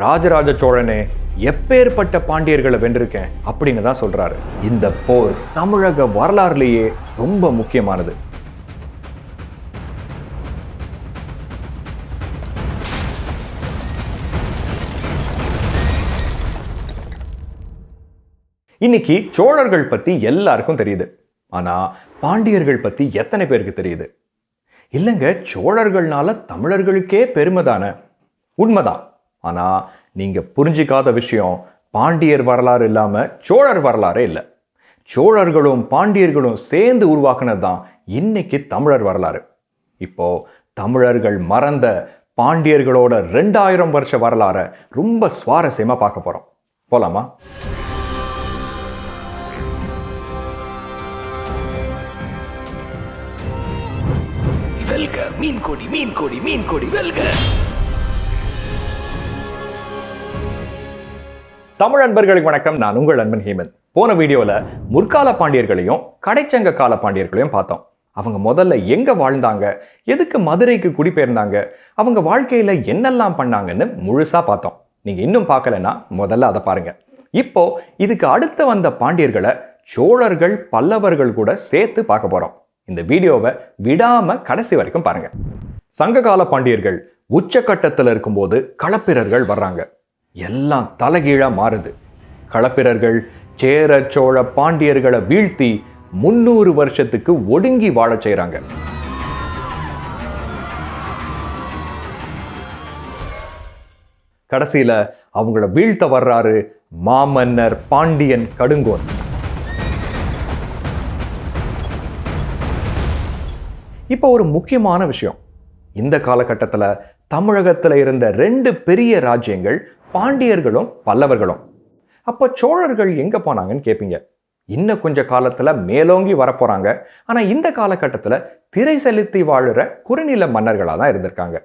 ராஜராஜ சோழனே எப்பேற்பட்ட பாண்டியர்களை வென்றிருக்கேன் அப்படின்னு தான் சொல்றாரு. இந்த போர் தமிழக வரலாறுலேயே ரொம்ப முக்கியமானது. இன்னைக்கு சோழர்கள் பத்தி எல்லாருக்கும் தெரியுது. ஆனா பாண்டியர்கள் பத்தி எத்தனை பேருக்கு தெரியுது? இல்லைங்க, சோழர்கள்னால தமிழர்களுக்கே பெருமை தானே, உண்மைதான். ஆனா நீங்க புரிஞ்சிக்காத விஷயம், பாண்டியர் வரலாறு இல்லாம சோழர் வரலாறே இல்லை. சோழர்களும் பாண்டியர்களும் சேர்ந்து உருவாக்குனது தான் இன்னைக்கு தமிழர் வரலாறு. இப்போ தமிழர்கள் மறந்த பாண்டியர்களோட 2000 வருஷ வரலாறை ரொம்ப சுவாரஸ்யமா பார்க்க போறோம். போலாமா? வெல்க மீன் கொடி மீன் கொடி மீன் கொடி வெல்க. தமிழ் அன்பர்களுக்கு வணக்கம். நான் உங்கள் அன்பன் ஹேமந்த். போன வீடியோல முற்கால பாண்டியர்களையும் கடைச்சங்க கால பாண்டியர்களையும் பார்த்தோம். அவங்க முதல்ல எங்க வாழ்ந்தாங்க, எதுக்கு மதுரைக்கு குடிபெயர்ந்தாங்க, அவங்க வாழ்க்கையில என்னெல்லாம் பண்ணாங்கன்னு முழுசா பார்த்தோம். நீங்க இன்னும் பார்க்கலன்னா முதல்ல அதை பாருங்க. இப்போ இதுக்கு அடுத்து வந்த பாண்டியர்களை சோழர்கள் பல்லவர்கள் கூட சேர்த்து பார்க்க போறோம். இந்த வீடியோவை விடாம கடைசி வரைக்கும் பாருங்க. சங்ககால பாண்டியர்கள் உச்சக்கட்டத்தில் இருக்கும்போது களப்பிரர்கள் வர்றாங்க. எல்லாம் தலைகீழா மாறுது. களப்பிரர்கள் சேர சோழ பாண்டியர்களை வீழ்த்தி 300 வருஷத்துக்கு ஒடுங்கி வாழ செய்றாங்க. கடைசியில அவங்கள வீழ்த்த வர்றாரு மாமன்னர் பாண்டியன் கடுங்கோன். இப்போ ஒரு முக்கியமான விஷயம், இந்த காலகட்டத்தில் தமிழகத்தில் இருந்த 2 பெரிய ராஜ்யங்கள் பாண்டியர்களும் பல்லவர்களும். அப்போ சோழர்கள் எங்க போனாங்கன்னு கேட்பீங்க. இன்னும் கொஞ்ச காலத்துல மேலோங்கி வரப்போறாங்க. ஆனா இந்த காலகட்டத்தில் திரை செலுத்தி வாழுற குறுநில மன்னர்களாக தான் இருந்திருக்காங்க.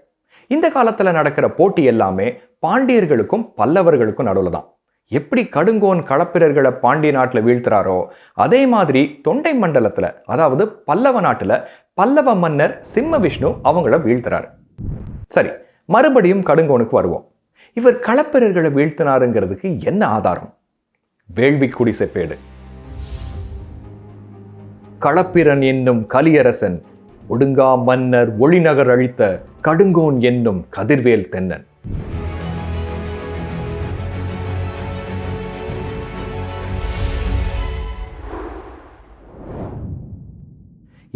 இந்த காலத்துல நடக்கிற போட்டி எல்லாமே பாண்டியர்களுக்கும் பல்லவர்களுக்கும் நடுவில் தான். எப்படி கடுங்கோன் களப்பிரர்களை பாண்டிய நாட்டில் வீழ்த்துறாரோ, அதே மாதிரி தொண்டை மண்டலத்துல, அதாவது பல்லவ நாட்டுல பல்லவ மன்னர் சிம்ம விஷ்ணு அவங்கள வீழ்த்துறாரு. சரி, மறுபடியும் கடுங்கோனுக்கு வருவோம். இவர் களப்பிரர்களை வீழ்த்தினாருங்கிறதுக்கு என்ன ஆதாரம்? வேள்விக்குடி செப்பேடு. களப்பிரன் என்னும் கலியரசன் ஒடுங்கா மன்னர் ஒளிநகர் அழித்த கடுங்கோன் என்னும் கதிர்வேல் தென்னன்.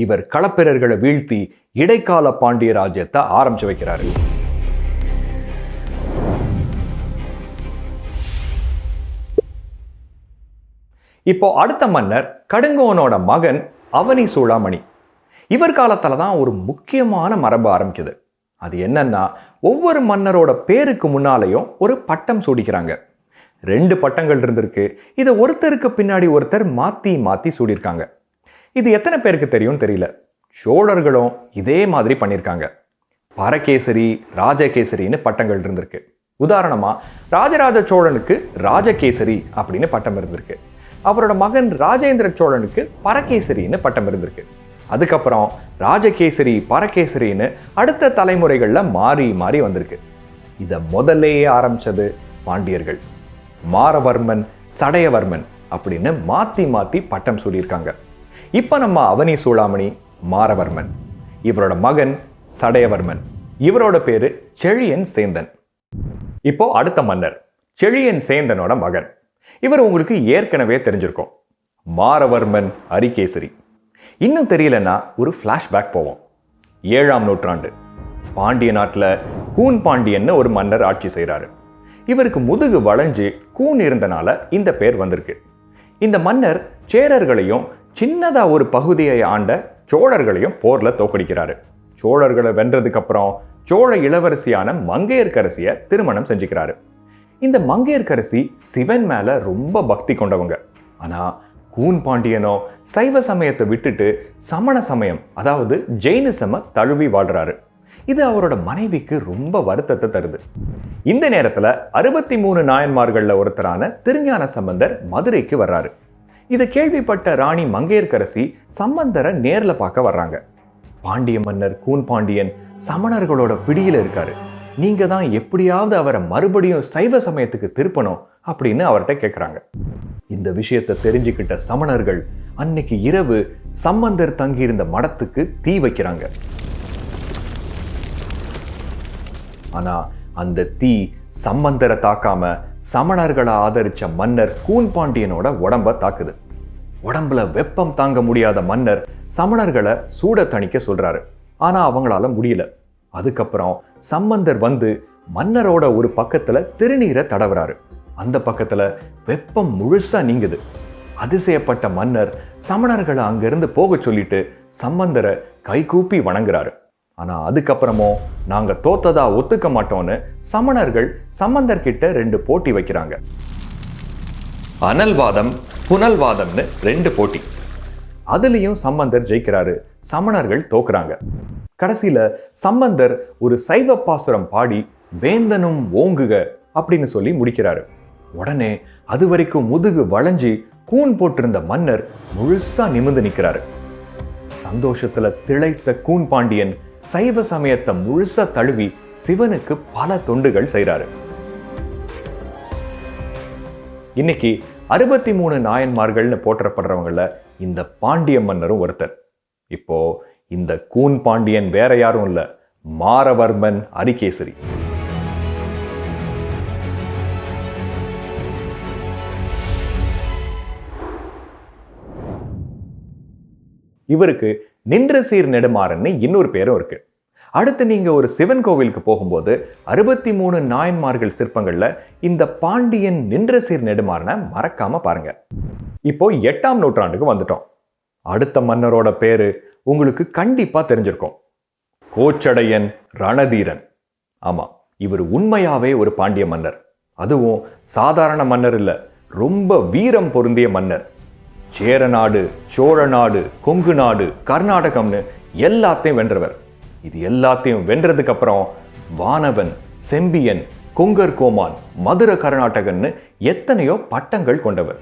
இவர் களப்பிரர்களை வீழ்த்தி இடைக்கால பாண்டிய ராஜ்யத்தை ஆரம்பிச்சு வைக்கிறாரு. இப்போ அடுத்த மன்னர் கடுங்கோனோட மகன் அவனி சூளாமணி. இவர் காலத்துல தான் ஒரு முக்கியமான மரபு ஆரம்பிக்குது. அது என்னன்னா, ஒவ்வொரு மன்னரோட பேருக்கு முன்னாலேயும் ஒரு பட்டம் சூடிக்கிறாங்க. 2 பட்டங்கள் இருந்திருக்கு. இதை ஒருத்தருக்கு பின்னாடி ஒருத்தர் மாத்தி மாத்தி சூடியிருக்காங்க. இது எத்தனை பேருக்கு தெரியும் தெரியல. சோழர்களும் இதே மாதிரி பண்ணியிருக்காங்க. பரகேசரி, ராஜகேசரின்னு பட்டங்கள் இருந்திருக்கு. உதாரணமா ராஜராஜ சோழனுக்கு ராஜகேசரி அப்படின்னு பட்டம் இருந்திருக்கு. அவரோட மகன் ராஜேந்திர சோழனுக்கு பரகேசரின்னு பட்டம் இருந்திருக்கு. அதுக்கப்புறம் ராஜகேசரி, பரகேசரின்னு அடுத்த தலைமுறைகள்ல மாறி மாறி வந்திருக்கு. இதை முதல்லையே ஆரம்பிச்சது பாண்டியர்கள். மாரவர்மன், சடையவர்மன் அப்படின்னு மாத்தி மாத்தி பட்டம் சொல்லியிருக்காங்க. இப்ப நம்ம அவனி சூளாமணி மாரவர்மன், இவரோட மகன் சடையவர்மன், இவரோட பேரு செழியன் சேந்தன். இப்போ அடுத்த மன்னர் செழியன் சேந்தனோட மகன். இவர் உங்களுக்கு ஏற்கனவே தெரிஞ்சிருக்கும், மாரவர்மன் அரிகேசரி. இன்னும் தெரியலன்னா ஒரு ஃபிளாஷ்பேக் போவோம். 7ஆம் நூற்றாண்டு பாண்டிய நாட்டில் கூன் பாண்டியன்னு ஒரு மன்னர் ஆட்சி செய்கிறாரு. இவருக்கு முதுகு வளைஞ்சு கூன் இருந்தனால இந்த பேர் வந்திருக்கு. இந்த மன்னர் சேரர்களையும் சின்னதா ஒரு பகுதியை ஆண்ட சோழர்களையும் போர்ல தோக்கடிக்கிறாரு. சோழர்களை வென்றதுக்கு அப்புறம் சோழ இளவரசியான மங்கையர்க்கரசியை திருமணம் செஞ்சுக்கிறாரு. இந்த மங்கையர்க்கரசி சிவன் மேல ரொம்ப பக்தி கொண்டவங்க. ஆனா கூன் பாண்டியனோ சைவ சமயத்தை விட்டுட்டு சமண சமயம், அதாவது ஜெயினிசம தழுவி வாழ்றாரு. இது அவரோட மனைவிக்கு ரொம்ப வருத்தத்தை தருது. இந்த நேரத்துல 63 நாயன்மார்கள்ல ஒருத்தரான திருஞான சம்பந்தர் மதுரைக்கு வர்றாரு. இதை கேள்விப்பட்ட ராணி மங்கையர்க்கரசி சம்பந்தரை நேர்ல பார்க்க வர்றாங்க. பாண்டிய மன்னர் கூன் பாண்டியன் சமணர்களோட பிடியில இருக்காரு. நீங்க தான் எப்படியாவது அவரை மறுபடியும் சைவ சமயத்துக்கு திருப்பணும் அப்படின்னு அவர்கிட்ட கேட்குறாங்க. இந்த விஷயத்தை தெரிஞ்சுக்கிட்ட சமணர்கள் அன்னைக்கு இரவு சம்பந்தர் தங்கியிருந்த மடத்துக்கு தீ வைக்கிறாங்க. ஆனா அந்த தீ சம்பந்தரை தாக்காம சமணர்களை ஆதரிச்ச மன்னர் கூன் பாண்டியனோட உடம்ப தாக்குது. உடம்புல வெப்பம் தாங்க முடியாத மன்னர் சமணர்களை சூட தணிக்க சொல்றாரு. ஆனா அவங்களால முடியல. அதுக்கப்புறம் சம்பந்தர் வந்து மன்னரோட ஒரு பக்கத்துல திருநீரை தடவுறாரு. அந்த பக்கத்துல வெப்பம் முழுசா நீங்குது. அதிசயப்பட்ட மன்னர் சமணர்களை அங்கிருந்து போக சொல்லிட்டு சம்பந்தரை கைகூப்பி வணங்குறாரு. ஆனா அதுக்கப்புறமும் நாங்க தோத்ததா ஒத்துக்க மாட்டோம்னு சமணர்கள் சம்பந்தர் கிட்ட 2 போட்டி வைக்கிறாங்க. அனல்வாதம், புனல்வாதம்னு 2 போட்டி. அதுலயும் சம்பந்தர் ஜெயிக்கிறாரு, சமணர்கள் தோக்குறாங்க. கடைசியில சம்பந்தர் ஒரு சைவ பாசுரம் பாடி வேந்தனும் ஓங்குக அப்படின்னு சொல்லி முடிக்கிறாரு. உடனே அது வரைக்கும் முதுகு வளைஞ்சி கூன் போட்டிருந்த மன்னர் முழுசா நிமிர்ந்து நிற்கிறாரு. சந்தோஷத்துல திளைத்த கூன் பாண்டியன் சைவ சமயத்தை முழுசா தழுவி சிவனுக்கு பல தொண்டுகள் செய்றாரு. இன்னைக்கு 63 நாயன்மார்கள்னு போற்றப்படுறவங்கள இந்த பாண்டிய மன்னரும் ஒருத்தர். இப்போ இந்த கூன் பாண்டியன் வேற யாரும் இல்ல, மாரவர்மன் அரிகேசரி. இவருக்கு நின்ற சீர் நெடுமாறன்னு இன்னொரு பேரும் இருக்கு. அடுத்து நீங்க ஒரு சிவன் கோவிலுக்கு போகும்போது 63 நாயன்மார்கள் சிற்பங்கள்ல இந்த பாண்டியன் நின்ற சீர் நெடுமாறனை மறக்காம பாருங்க. இப்போ 8ஆம் நூற்றாண்டுக்கு வந்துட்டோம். அடுத்த மன்னரோட பேரு உங்களுக்கு கண்டிப்பா தெரிஞ்சிருக்கும், கோச்சடையன் ரணதீரன். ஆமா, இவர் உண்மையாவே ஒரு பாண்டிய மன்னர். அதுவும் சாதாரண மன்னர் இல்ல, ரொம்ப வீரம் பொருந்திய மன்னர். சேர நாடு, சோழ நாடு, கொங்கு நாடு, கர்நாடகம்னு எல்லாத்தையும் வென்றவர். இது எல்லாத்தையும் வென்றதுக்கு அப்புறம் வானவன், செம்பியன், கொங்கர் கோமான், மதுர கர்நாடகன்னு எத்தனையோ பட்டங்கள் கொண்டவர்.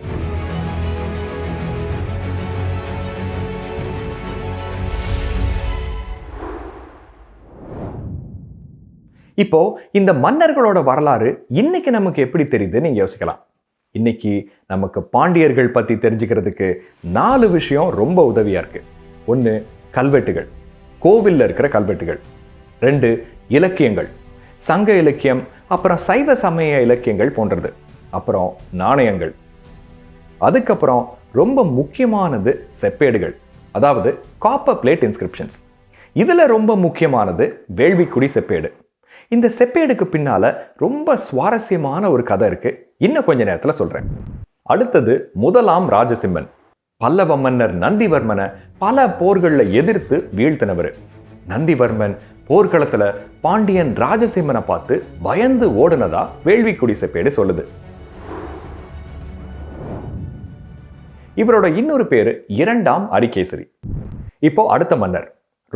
இப்போ இந்த மன்னர்களோட வரலாறு இன்னைக்கு நமக்கு எப்படி தெரியுதுன்னு நீங்க யோசிக்கலாம். இன்னைக்கு நமக்கு பாண்டியர்கள் பத்தி தெரிஞ்சுக்கிறதுக்கு 4 விஷயம் ரொம்ப உதவியா இருக்கு. 1, கல்வெட்டுகள், கோவில்ல இருக்கிற கல்வெட்டுகள். 2, இலக்கியங்கள், சங்க இலக்கியம், அப்புறம் சைவ சமய இலக்கியங்கள் போன்றது. அப்புறம் நாணயங்கள். அதுக்கப்புறம் ரொம்ப முக்கியமானது செப்பேடுகள், அதாவது காப்பர் பிளேட் இன்ஸ்கிரிப்ஷன்ஸ். இதுல ரொம்ப முக்கியமானது வேள்விக்குடி செப்பேடு. இந்த செப்பேடுக்கு பின்னால ரொம்ப சுவாரஸ்யமான ஒரு கதை இருக்கு. இன்னும் கொஞ்ச நேரத்துல சொல்றேன். அடுத்தது முதலாம் ராஜசிம்மன். பல்லவ மன்னர் நந்திவர்மனை பல போர்கள்ல எதிர்த்து வீழ்த்தினவர். நந்திவர்மன் போர்க்களத்துல பாண்டியன் ராஜசிம்மனை பார்த்து பயந்து ஓடுனதா வேள்விக்குடி செப்பேடு சொல்லுது. இவரோட இன்னொரு பேரு 2ஆம் அரிகேசரி. இப்போ அடுத்த மன்னர்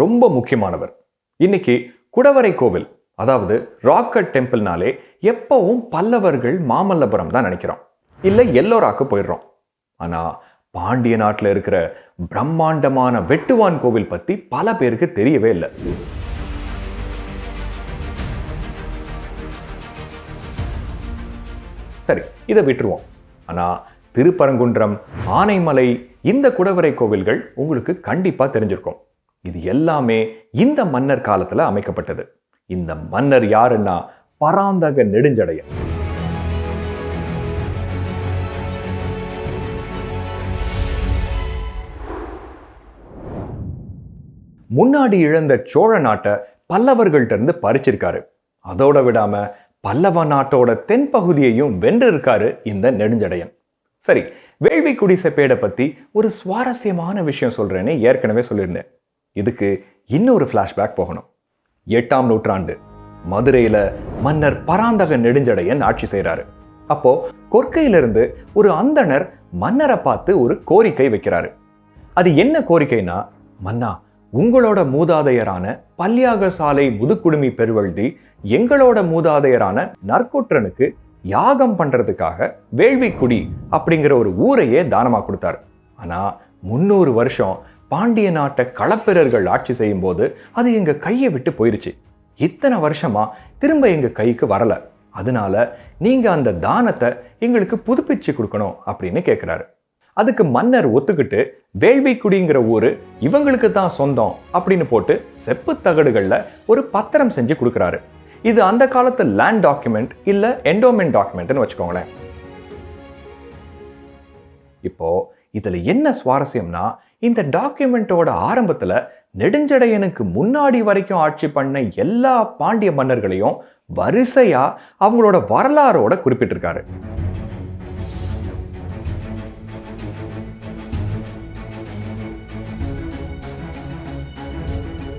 ரொம்ப முக்கியமானவர். இன்னைக்கு குடவரை கோவில், அதாவது ராக்கட் டெம்பிள்னாலே எப்பவும் பல்லவர்கள் மாமல்லபுரம் தான் நினைக்கிறோம், இல்லை எல்லோராக்கு போயிடுறோம். ஆனா பாண்டிய நாட்டில் இருக்கிற பிரம்மாண்டமான வெட்டுவான் கோவில் பத்தி பல பேருக்கு தெரியவே இல்லை. சரி, இதை விட்டுருவோம். ஆனா திருப்பரங்குன்றம், ஆனைமலை, இந்த குடவரை கோவில்கள் உங்களுக்கு கண்டிப்பா தெரிஞ்சிருக்கும். இது எல்லாமே இந்த மன்னர் காலத்துல அமைக்கப்பட்டது. இந்த மன்னர் யாருன்னா பராந்தக நெடுஞ்சடையன். முன்னாடி இழந்த சோழ நாட்டை பல்லவர்கள்ட்ட இருந்து பறிச்சிருக்காரு. அதோட விடாம பல்லவ நாட்டோட தென்பகுதியையும் வென்றிருக்காரு இந்த நெடுஞ்சடையன். சரி, வேள்விக்குடி செப்பேடை பத்தி ஒரு சுவாரஸ்யமான விஷயம் சொல்றேன்னு ஏற்கனவே சொல்லியிருந்தேன். இதுக்கு இன்னொரு பிளாஷ்பேக் போகணும். 8ஆம் நூற்றாண்டு மதுரையில மன்னர் பராந்தக நெடுஞ்சடையன் ஆட்சி செய்யறாரு. அப்போ கொற்கையிலிருந்து ஒரு அந்தணர் மன்னரை பார்த்து ஒரு கோரிக்கை வைக்கிறாரு. அது என்ன கோரிக்கைனா, மன்னா, உங்களோட மூதாதையரான பல்யாக சாலை முதுக்குடுமி பெருவழுதி எங்களோட மூதாதையரான நற்கொற்றனுக்கு யாகம் பண்றதுக்காக வேள்விக்குடி அப்படிங்கிற ஒரு ஊரையே தானமா கொடுத்தாரு. ஆனா 300 வருஷம் பாண்டிய நாட்டை களப்பிரர்கள் ஆட்சி செய்யும் போது அது எங்க கையை விட்டு போயிருச்சு. இத்தனை வருஷமா திரும்ப எங்க கைக்கு வரல, அதனால நீங்க அந்த தானத்தை எங்களுக்கு புதுப்பிச்சு கொடுக்கணும் அப்படின்னு கேட்கிறாரு. அதுக்கு மன்னர் ஒத்துக்கிட்டு வேள்விக்குடிங்கிற ஊரு இவங்களுக்கு தான் சொந்தம் அப்படின்னு போட்டு செப்பு தகடுகள்ல ஒரு பத்திரம் செஞ்சு கொடுக்குறாரு. இது அந்த காலத்து லேண்ட் டாக்குமெண்ட் இல்ல என்டோமெண்ட் டாக்குமெண்ட்னு வச்சுக்கோங்களேன். இப்போ இதுல என்ன சுவாரஸ்யம்னா, இந்த டாக்குமெண்டோட ஆரம்பத்துல நெடுஞ்செழியனுக்கு முன்னாடி வரைக்கும் ஆட்சி பண்ண எல்லா பாண்டிய மன்னர்களையும் வரிசையா அவங்களோட வரலாறோட குறிப்பிட்டிருக்காரு.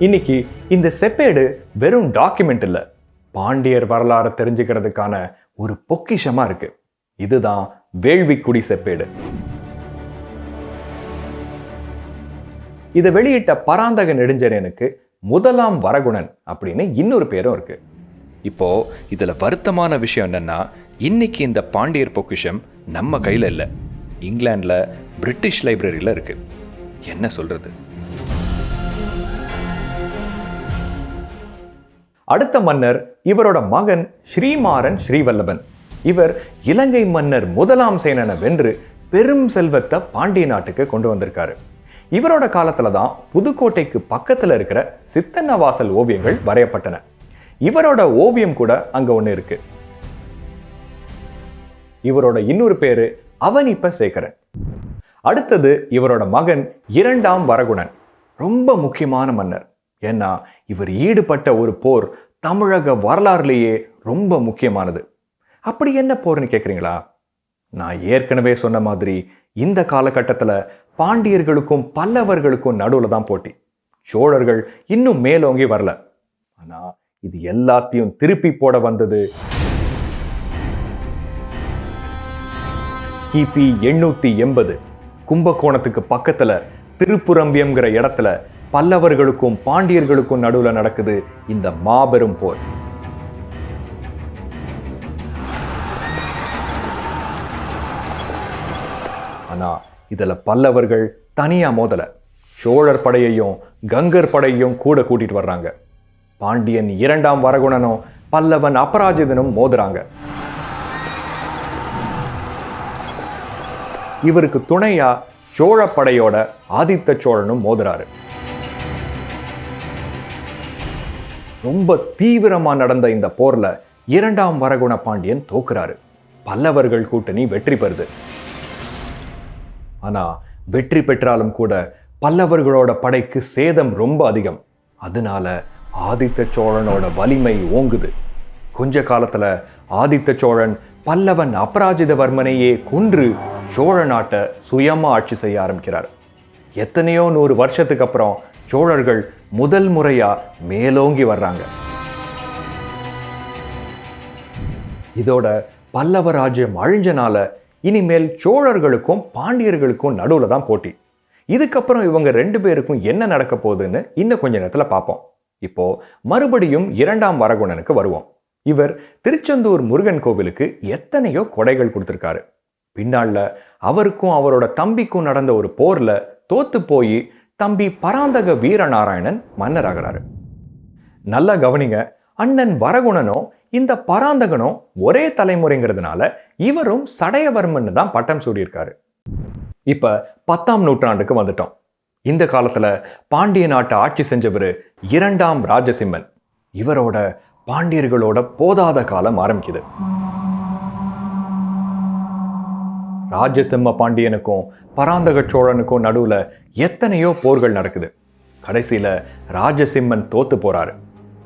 இன்னைக்கு இந்த செப்பேடு வெறும் டாக்குமெண்ட் இல்ல, பாண்டியர் வரலாறு தெரிஞ்சுக்கிறதுக்கான ஒரு பொக்கிஷமா இருக்கு. இதுதான் வேள்விக்குடி செப்பேடு. இதை வெளியிட்ட பராந்தக நெடுஞ்செழியனுக்கு முதலாம் வரகுணன் அப்படின்னு இன்னொரு பேரும் இருக்கு. இப்போ இதுல வருத்தமான விஷயம் என்னன்னா, இன்னைக்கு இந்த பாண்டியர் பொக்கிஷம் நம்ம கையில இல்ல, இங்கிலாந்துல பிரிட்டிஷ் லைப்ரரியில இருக்கு. என்ன சொல்றது? அடுத்த மன்னர் இவரோட மகன் ஸ்ரீமாறன் ஸ்ரீவல்லபன். இவர் இலங்கை மன்னர் முதலாம் சேனனை வென்று பெரும் செல்வத்தை பாண்டிய நாட்டுக்கு கொண்டு வந்திருக்காரு. இவரோட காலத்துல தான் புதுக்கோட்டைக்கு பக்கத்துல இருக்கிற சித்தன்னவாசல் ஓவியங்கள் வரையப்பட்டன. இவரோட ஓவியம் கூட அங்க ஒண்ணு இருக்கு. இவரோட இன்னொரு பேரு அவனிப்ப சேகரன். அடுத்தது இவரோட மகன் இரண்டாம் வரகுணன். ரொம்ப முக்கியமான மன்னர். ஏன்னா இவர் ஈடுபட்ட ஒரு போர் தமிழக வரலாறுலேயே ரொம்ப முக்கியமானது. அப்படி என்ன போர்னு கேட்குறீங்களா? நான் ஏற்கனவே சொன்ன மாதிரி இந்த காலகட்டத்தில் பாண்டியர்களுக்கும் பல்லவர்களுக்கும் நடுவில் தான் போட்டி. சோழர்கள் இன்னும் மேலோங்கி வரல. ஆனால் இது எல்லாத்தையும் திருப்பி போட வந்தது கிபி 880 கும்பகோணத்துக்கு பக்கத்துல திருப்புரம்பியம்ங்கிற இடத்துல பல்லவர்களுக்கும் பாண்டியர்களுக்கும் நடுவில் நடக்குது இந்த மாபெரும் போர். ஆனா இதுல பல்லவர்கள் தனியா மோதல. சோழர் படையையும் கங்கர் படையையும் கூட கூட்டிட்டு வர்றாங்க. பாண்டியன் இரண்டாம் வரகுணனும் பல்லவன் அபராஜிதனும் மோதுறாங்க. இவருக்கு துணையா சோழ படையோட ஆதித்த சோழனும் மோதுறாரு. ரொம்ப தீவிரமா நடந்த இந்த போர்ல இரண்டாம் வரகுண பாண்டியன் தோக்குறாரு. பல்லவர்கள் கூட்டணி வெற்றி பெறுது. ஆனா வெற்றி பெற்றாலும் கூட பல்லவர்களோட படைக்கு சேதம் ரொம்ப அதிகம். அதனால ஆதித்த சோழனோட வலிமை ஓங்குது. கொஞ்ச காலத்துல ஆதித்த சோழன் பல்லவன் அபராஜிதவர்மனையே கொன்று சோழ நாட்டை சுயமா ஆட்சி செய்ய ஆரம்பிக்கிறார். எத்தனையோ 100 வருஷத்துக்கு அப்புறம் சோழர்கள் முதல் முறையா மேலோங்கி வர்றாங்க. இதோட பல்லவ ராஜ்யம் அழிஞ்சனால இனிமேல் சோழர்களுக்கும் பாண்டியர்களுக்கும் நடுவுல தான் போட்டி. இதுக்கப்புறம் இவங்க 2 பேருக்கும் என்ன நடக்க போகுதுன்னு இன்னும் கொஞ்ச நேரத்துல பார்ப்போம். இப்போ மறுபடியும் இரண்டாம் வரகுணனுக்கு வருவோம். இவர் திருச்செந்தூர் முருகன் கோவிலுக்கு எத்தனையோ கொடைகள் கொடுத்திருக்காரு. பின்னால அவருக்கும் அவரோட தம்பிக்கும் நடந்த ஒரு போர்ல தோத்து போய் தம்பி பராந்தக வீரநாராயணன் மன்னராகிறாரு. நல்லா கவனிங்க, அண்ணன் வரகுணனும் இந்த பராந்தகனும் ஒரே தலைமுறைங்கிறதுனால இவரும் சடையவர்மன் தான் பட்டம் சூடியிருக்காரு. இப்ப 10ஆம் நூற்றாண்டுக்கு வந்துட்டோம். இந்த காலத்துல பாண்டிய நாட்டை ஆட்சி செஞ்சவர் இரண்டாம் ராஜசிம்மன். இவரோட பாண்டியர்களோட போதாத காலம் ஆரம்பிக்குது. ராஜசிம்ம பாண்டியனுக்கும் பராந்தக சோழனுக்கும் நடுவுல எத்தனையோ போர்கள் நடக்குது. கடைசியில ராஜசிம்மன் தோத்து போறாரு.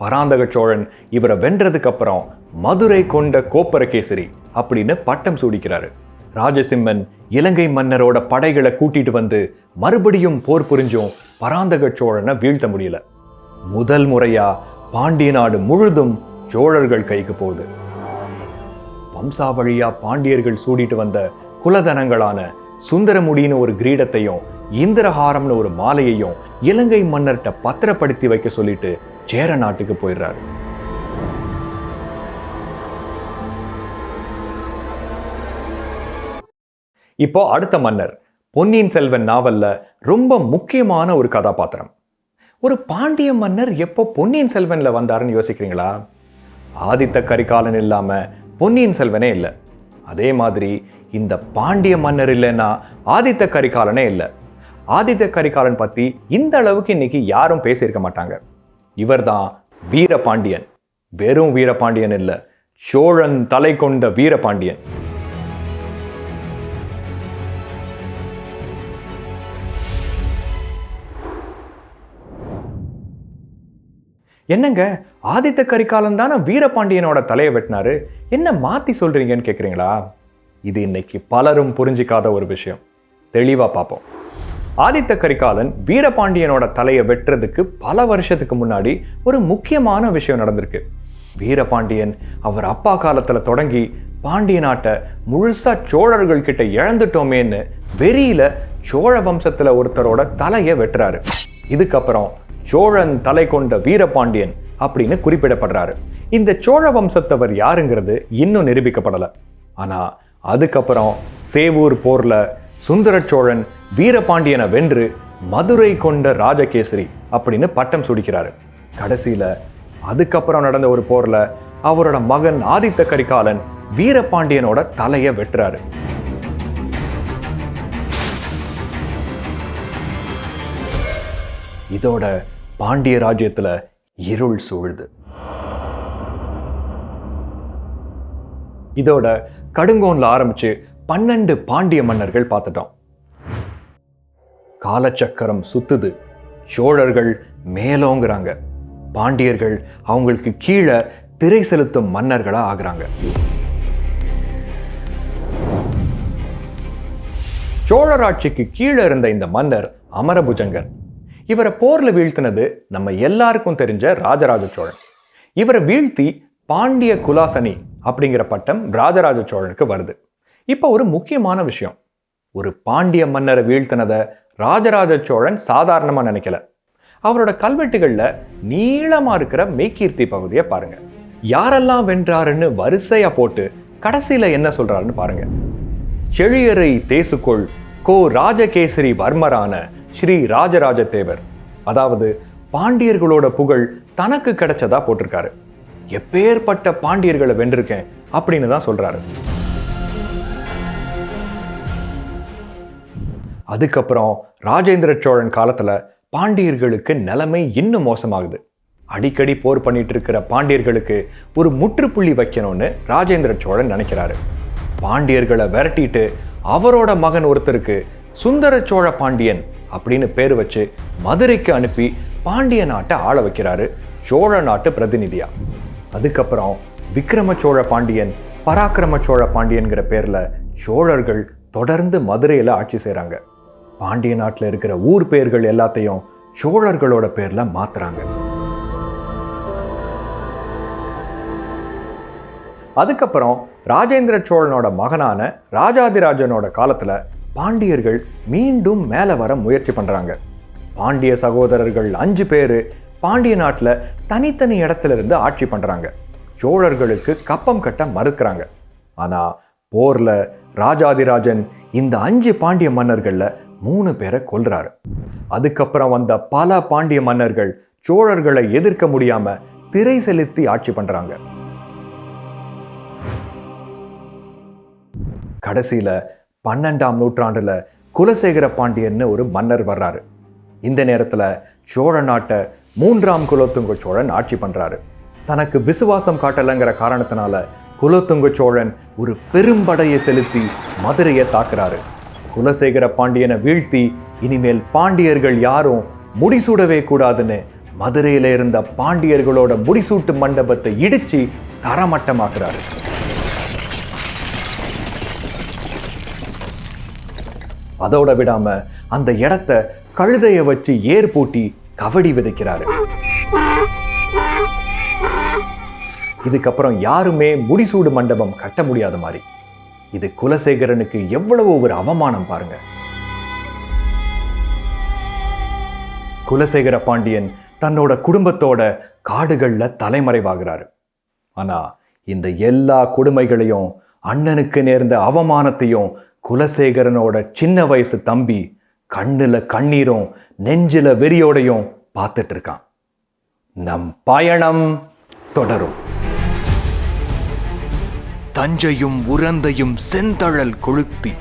பராந்தக சோழன் இவரை வென்றதுக்கு அப்புறம் மதுரை கொண்ட கோப்பரகேசரி அப்படின்னு பட்டம் சூடிக்கிறாரு. ராஜசிம்மன் இலங்கை மன்னரோட படைகளை கூட்டிட்டு வந்து மறுபடியும் போர் புரிஞ்சும் பராந்தக சோழனை வீழ்த்த முடியல. முதல் முறையா பாண்டிய நாடு முழுதும் சோழர்கள் கைக்கு போகுது. வம்சாவழியா பாண்டியர்கள் சூடிட்டு வந்த குலதனங்களான சுந்தரமுடின்னு ஒரு கிரீடத்தையும் இந்திரஹாரம்னு ஒரு மாலையையும் இலங்கை மன்னர்கிட்ட பத்திரப்படுத்தி வைக்க சொல்லிட்டு சேர நாட்டுக்கு போயிடுறாரு. இப்போ அடுத்த மன்னர் பொன்னியின் செல்வன் நாவல்ல ரொம்ப முக்கியமான ஒரு கதாபாத்திரம். ஒரு பாண்டிய மன்னர் எப்போ பொன்னியின் செல்வன்ல வந்தாருன்னு யோசிக்கிறீங்களா? ஆதித்த கரிகாலன் இல்லாம பொன்னியின் செல்வனே இல்லை. அதே மாதிரி இந்த பாண்டிய மன்னர் இல்லைன்னா ஆதித்த கரிகாலனே இல்லை. ஆதித்த கரிகாலன் பத்தி இந்த அளவுக்கு இன்னைக்கு யாரும் பேசியிருக்க மாட்டாங்க. இவர்தான் வீரபாண்டியன். வெறும் வீரபாண்டியன் இல்லை, சோழன் தலை கொண்ட வீரபாண்டியன். என்னங்க, ஆதித்த கரிகாலன் தானே வீரபாண்டியனோட தலையை வெட்டினாரு, என்ன மாத்தி சொல்றீங்கன்னு கேட்குறீங்களா? இது இன்னைக்கு பலரும் புரிஞ்சிக்காத ஒரு விஷயம். தெளிவா பார்ப்போம். ஆதித்த கரிகாலன் வீரபாண்டியனோட தலையை வெட்டுறதுக்கு பல வருஷத்துக்கு முன்னாடி ஒரு முக்கியமான விஷயம் நடந்திருக்கு. வீரபாண்டியன் அவர் அப்பா காலத்துல தொடங்கி பாண்டிய நாட்டை முழுசா சோழர்கள் கிட்ட இழந்துட்டோமேன்னு வெறியில சோழ வம்சத்துல ஒருத்தரோட தலையை வெட்டுறாரு. இதுக்கப்புறம் சோழன் தலை கொண்ட வீரபாண்டியன் அப்படின்னு குறிப்பிடப்படுறாரு. இந்த சோழ வம்சத்தவர் யாருங்கிறது இன்னும் நிரூபிக்கப்படல. ஆனா அதுக்கப்புறம் சேவூர் போர்ல சுந்தர சோழன் வீரபாண்டியனை வென்று மதுரை கொண்ட ராஜகேசரி அப்படின்னு பட்டம் சூடிக்கிறாரு. கடைசியில அதுக்கப்புறம் நடந்த ஒரு போர்ல அவரோட மகன் ஆதித்த கரிகாலன் வீரபாண்டியனோட தலையை வெட்டுறாரு. இதோட பாண்டிய ராஜ்யத்துல இருள் சூழ்ந்து. இதோட கடுங்கோன்ல ஆரம்பிச்சு 12 பாண்டிய மன்னர்கள் பார்த்துட்டோம். காலச்சக்கரம் சுத்துது. சோழர்கள் மேலோங்கிறாங்க, பாண்டியர்கள் அவங்களுக்கு கீழே திரை செலுத்தும் மன்னர்களா ஆகுறாங்க. சோழராட்சிக்கு கீழே இருந்த இந்த மன்னர் அமரபுஜங்கர். இவரை போர்ல வீழ்த்தினது நம்ம எல்லாருக்கும் தெரிஞ்ச ராஜராஜ சோழன். இவரை வீழ்த்தி பாண்டிய குலாசனி அப்படிங்கிற பட்டம் ராஜராஜ சோழனுக்கு வருது. இப்போ ஒரு முக்கியமான விஷயம், ஒரு பாண்டிய மன்னரை வீழ்த்தினதை ராஜராஜ சோழன் சாதாரணமா நினைக்கல. அவரோட கல்வெட்டுகள்ல நீளமா இருக்கிற மெய்கீர்த்தி பகுதியை பாருங்க. யாரெல்லாம் வென்றாருன்னு வரிசையா போட்டு கடைசியில என்ன சொல்றாருன்னு பாருங்க. செழியரை தேசுகொள் கோ ராஜகேசரி வர்மரான ஸ்ரீ ராஜராஜ தேவர். அதாவது பாண்டியர்களோட புகழ் தனக்கு கிடைச்சதா போட்டிருக்காரு. எப்பேற்பட்ட பாண்டியர்களை வென்றிருக்கேன் அப்படின்னு தான் சொல்றாரு. அதுக்கப்புறம் ராஜேந்திர சோழன் காலத்துல பாண்டியர்களுக்கு நிலைமை இன்னும் மோசமாகுது. அடிக்கடி போர் பண்ணிட்டு இருக்கிற பாண்டியர்களுக்கு ஒரு முற்றுப்புள்ளி வைக்கணும்னு ராஜேந்திர சோழன் நினைக்கிறாரு. பாண்டியர்களை விரட்டிட்டு அவரோட மகன் ஒருத்தருக்கு சுந்தர சோழ பாண்டியன் அப்படின்னு பேர் வச்சு மதுரைக்கு அனுப்பி பாண்டிய நாட்டை ஆள வைக்கிறாரு சோழ நாட்டு பிரதிநிதியா. அதுக்கப்புறம் விக்ரம சோழ பாண்டியன், பராக்கிரம சோழ பாண்டியன்கிற பேர்ல சோழர்கள் தொடர்ந்து மதுரையில ஆட்சி செய்றாங்க. பாண்டிய நாட்டில் இருக்கிற ஊர் பேர்கள் எல்லாத்தையும் சோழர்களோட பேர்ல மாத்துறாங்க. அதுக்கப்புறம் ராஜேந்திர சோழனோட மகனான ராஜாதிராஜனோட காலத்துல பாண்டியர்கள் மீண்டும் மேல வர முயற்சி பண்றாங்க. பாண்டிய சகோதரர்கள் 5 பேரு பாண்டிய நாட்டுல தனித்தனி இடத்துல இருந்து ஆட்சி பண்றாங்க. சோழர்களுக்கு கப்பம் கட்ட மறுக்கிறாங்க. ஆனா போர்ல ராஜாதிராஜன் இந்த 5 பாண்டிய மன்னர்கள்ல 3 பேரை கொல்றாரு. அதுக்கப்புறம் வந்த பல பாண்டிய மன்னர்கள் சோழர்களை எதிர்க்க முடியாம திரை செலுத்தி ஆட்சி பண்றாங்க. கடைசியில 12ஆம் நூற்றாண்டுல குலசேகர பாண்டியன்னு ஒரு மன்னர் வர்றாரு. இந்த நேரத்துல சோழ நாட்டை 3ஆம் குலோத்துங்க சோழன் ஆட்சி பண்றாரு. தனக்கு விசுவாசம் காட்டலைங்கிற காரணத்தினால குலோத்துங்க சோழன் ஒரு பெரும்படையை செலுத்தி மதுரையை தாக்குறாரு. குலசேகர பாண்டியனை வீழ்த்தி இனிமேல் பாண்டியர்கள் யாரும் முடிசூடவே கூடாதுன்னு மதுரையில இருந்த பாண்டியர்களோட முடிசூட்டு மண்டபத்தை இடிச்சு தரமட்டமாக்குறாரு. அதோட விடாம அந்த இடத்த கழுதைய வச்சு ஏர் பூட்டி கவடி விதைக்கிறாரு. இதுக்கப்புறம் யாருமே முடிசூடு மண்டபம் கட்ட முடியாத மாதிரி. இது குலசேகரனுக்கு எவ்வளவு ஒரு அவமானம் பாருங்க. குலசேகர பாண்டியன் தன்னோட குடும்பத்தோட காடுகள்ல தலைமறைவாகிறாரு. ஆனா இந்த எல்லா கொடுமைகளையும், அண்ணனுக்கு நேர்ந்த அவமானத்தையும் குலசேகரனோட சின்ன வயசு தம்பி கண்ணுல கண்ணீரும் நெஞ்சில வெறியோடையும் பார்த்துட்டு இருக்கான். நம் பயணம் தொடரும். தஞ்சையும் உரந்தையும் செந்தழல் கொளுத்தி